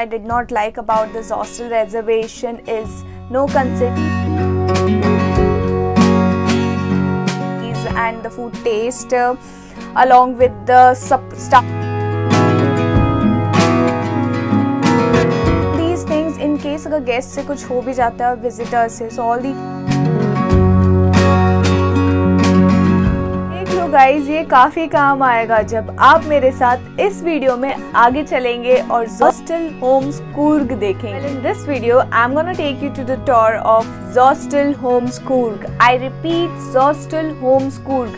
I did not like about this hostel reservation is no consistency and the food taste along with the stuff. These things in case अगर guest से कुछ हो भी जाता है visitors से, so all the guys ये काफी काम आएगा जब आप मेरे साथ इस वीडियो में आगे चलेंगे और हॉस्टल होम्स कूर्ग देखेंगे. In this video, I'm gonna take you to the tour of Hostel Homes Coorg. I repeat, Hostel Homes Coorg,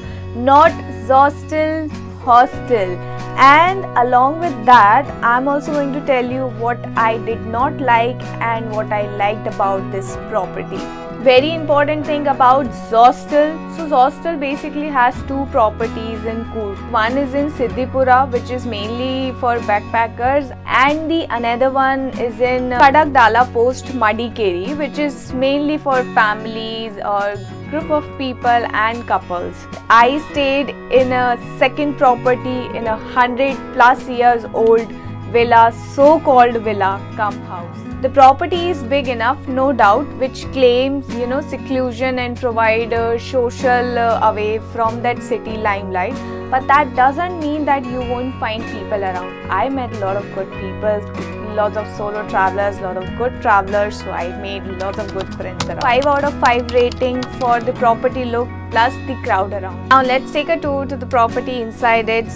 not Hostel Hostel. And along with that, I'm also going to tell you what I did not like and what I liked about this property. Very important thing about Hostel. So Hostel basically has two properties in Coorg. One is in Siddipura, which is mainly for backpackers, and the another one is in Kadakdala Post, Madikeri, which is mainly for families or group of people and couples. I stayed in a second property in a 100+ years old villa, so-called villa cum house. The property is big enough, no doubt, which claims, seclusion and provide social away from that city limelight. But that doesn't mean that you won't find people around. I met a lot of good people, lots of solo travelers, lot of good travelers, so I made lots of good friends around. 5 out of 5 rating for the property look plus the crowd around. Now let's take a tour to the property inside it.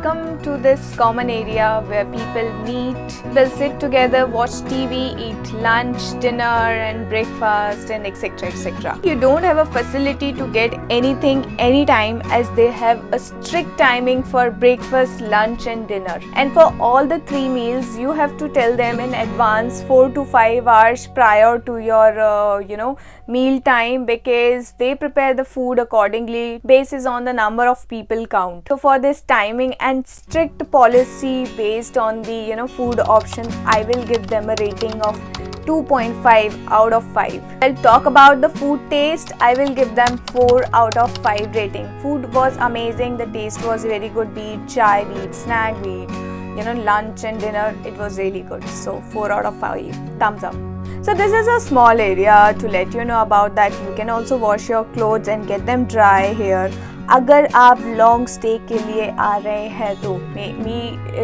Come to this common area where people meet, they'll sit together, watch TV, eat lunch, dinner and breakfast and etc. etc. You don't have a facility to get anything anytime as they have a strict timing for breakfast, lunch and dinner. And for all the 3 meals, you have to tell them in advance 4 to 5 hours prior to your meal time, because they prepare the food accordingly basis on the number of people count. So for this timing and strict policy based on the food option, I will give them a rating of 2.5 out of 5. I'll talk about the food taste. I will give them 4 out of 5 rating. Food was amazing, the taste was very good, be it chai, be it snack, be it lunch and dinner, it was really good. So 4 out of 5, thumbs up. So this is a small area to let you know about that. You can also wash your clothes and get them dry here. अगर आप long stay के लिए आ रहे हैं तो maybe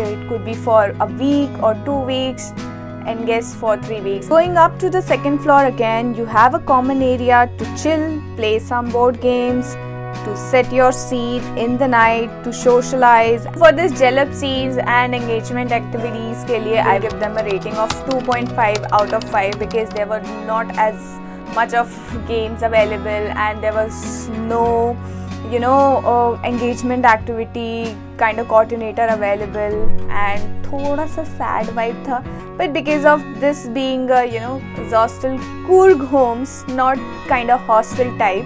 it could be for a week or 2 weeks and guests for 3 weeks. Going up to the second floor again, you have a common area to chill, play some board games, to set your seat in the night, to socialize. For this jalopsies and engagement activities के लिए I give them a rating of 2.5 out of 5 because there were not as much of games available and there was no engagement activity kind of coordinator available and थोड़ा सा sad vibe था. But because of this being Hostel Coorg homes, not kind of hostel type,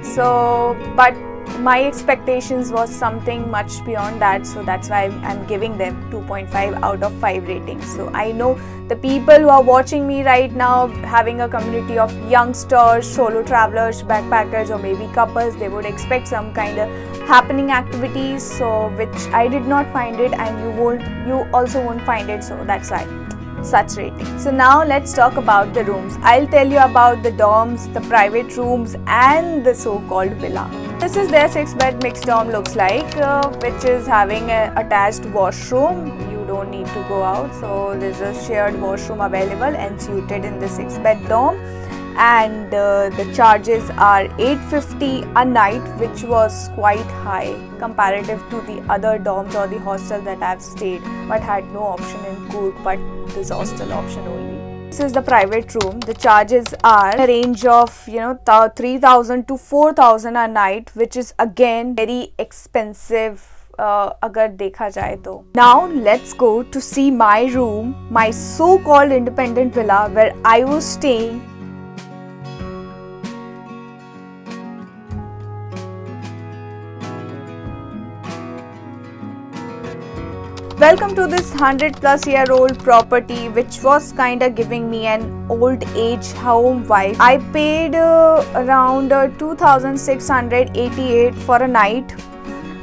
so but my expectations was something much beyond that, so that's why I'm giving them 2.5 out of 5 ratings. So I know the people who are watching me right now, having a community of youngsters, solo travelers, backpackers or maybe couples, they would expect some kind of happening activities, so which I did not find it, and you also won't find it, so that's why such rating. So now let's talk about the rooms. I'll tell you about the dorms, the private rooms and the so-called villa. This is their 6-bed mixed dorm looks like, which is having an attached washroom. You don't need to go out, so there's a shared washroom available and suited in the 6-bed dorm. And the charges are $850 a night, which was quite high comparative to the other dorms or the hostel that I've stayed, but had no option in Coorg but this hostel option only. This is the private room. The charges are a range of 3,000 to 4,000 a night, which is again very expensive अगर देखा जाए तो. Now let's go to see my room, my so-called independent villa where I was staying. Welcome to this 100+ year old property, which was kinda giving me an old age home vibe. I paid around 2,688 for a night,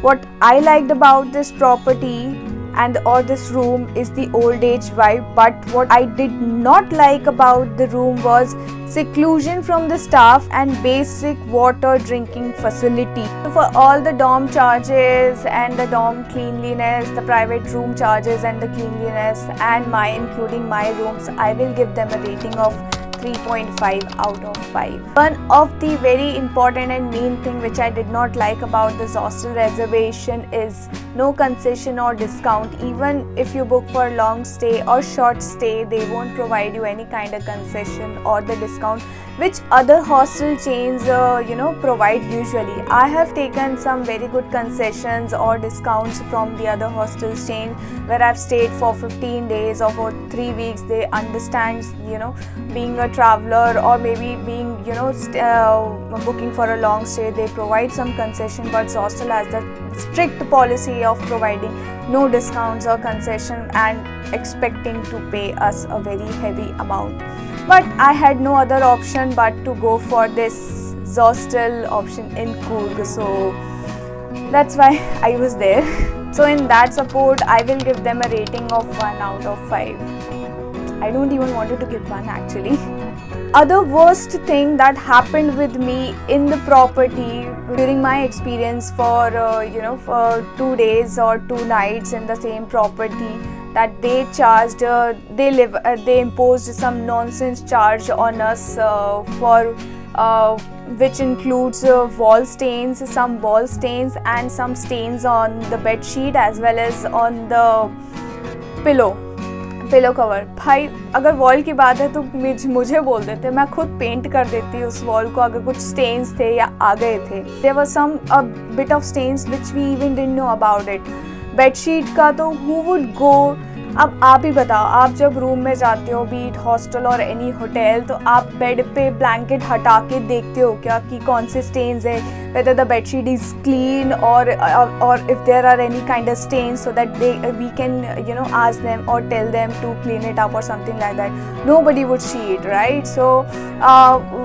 What I liked about this property and or this room is the old age vibe, but what I did not like about the room was seclusion from the staff and basic water drinking facility. So for all the dorm charges and the dorm cleanliness, the private room charges and the cleanliness, and my including my rooms, I will give them a rating of 3.5 out of 5. One of the very important and main thing which I did not like about this hostel reservation is no concession or discount. Even if you book for long stay or short stay, they won't provide you any kind of concession or the discount which other hostel chains provide usually. I have taken some very good concessions or discounts from the other hostel chain where I've stayed for 15 days or for 3 weeks. They understand being a traveler or maybe being booking for a long stay, they provide some concession, but hostel has the strict policy of providing no discounts or concession and expecting to pay us a very heavy amount. But I had no other option but to go for this hostel option in Coorg, so that's why I was there. So in that support, I will give them a rating of 1 out of 5. I don't even wanted to give 1 actually. Other worst thing that happened with me in the property during my experience for for 2 days or 2 nights in the same property, that they charged they imposed some nonsense charge on us for which includes wall stains, some wall stains and some stains on the bed sheet as well as on the pillow cover. भाई अगर wall की बात है तो मुझे बोल देते, मैं खुद पेंट कर देती उस वॉल को अगर कुछ स्टेन्स थे या आ गए थे. There was some bit of stains which we even didn't know about it. Bedsheet का तो हु वुड गो. अब आप ही बताओ, आप जब रूम में जाते हो बीट हॉस्टल और एनी होटल, तो आप बेड पे ब्लैंकेट हटा के देखते हो क्या कि कौन से स्टेन्स है, whether the bedsheet is clean or if there are any kind of stains, so that we can ask them or tell them to clean it up or something like that. Nobody would see it, right? So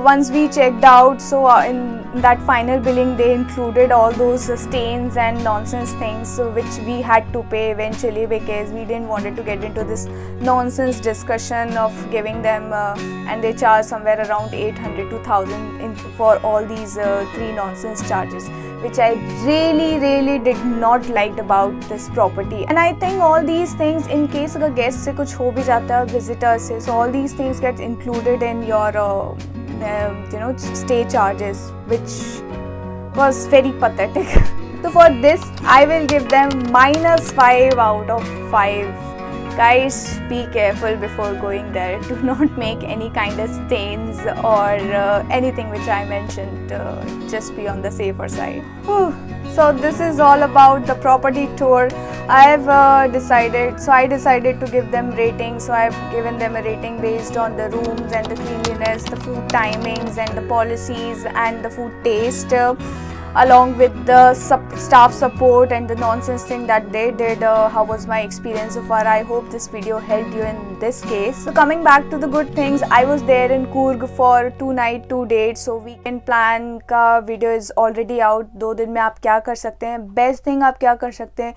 once we checked out, so in that final billing they included all those stains and nonsense things which we had to pay eventually, because we didn't wanted to get into this nonsense discussion of giving them and they charge somewhere around 800 to 1000 for all these 3 nonsense charges, which I really did not liked about this property. And I think all these things, in case अगर guest से कुछ हो भी जाता है visitor से, so all these things get included in your stay charges, which was very pathetic. So for this I will give them -5 out of 5. Guys, be careful before going there. Do not make any kind of stains or anything which I mentioned. Just be on the safer side. So this is all about the property tour. I decided to give them ratings. So I've given them a rating based on the rooms and the cleanliness, the food timings and the policies and the food taste, along with the staff support and the nonsense thing that they did. How was my experience so far? I hope this video helped you in this case. So coming back to the good things, I was there in Coorg for 2 nights 2 days. So weekend plan का video is already out. 2 दिन में आप क्या कर सकते हैं? Best thing आप क्या कर सकते हैं?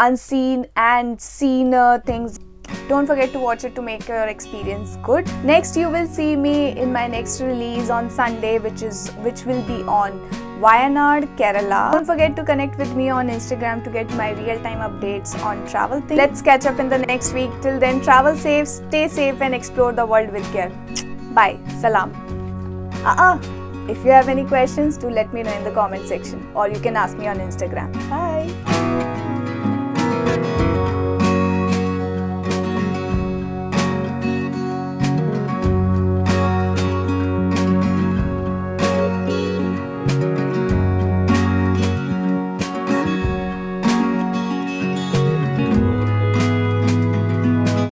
Unseen and seen things. Don't forget to watch it to make your experience good. Next, you will see me in my next release on Sunday, which will be on Wayanad, Kerala. Don't forget to connect with me on Instagram to get my real-time updates on travel things. Let's catch up in the next week. Till then, travel safe, stay safe, and explore the world with care. Bye. Salam. If you have any questions, do let me know in the comment section, or you can ask me on Instagram. Bye.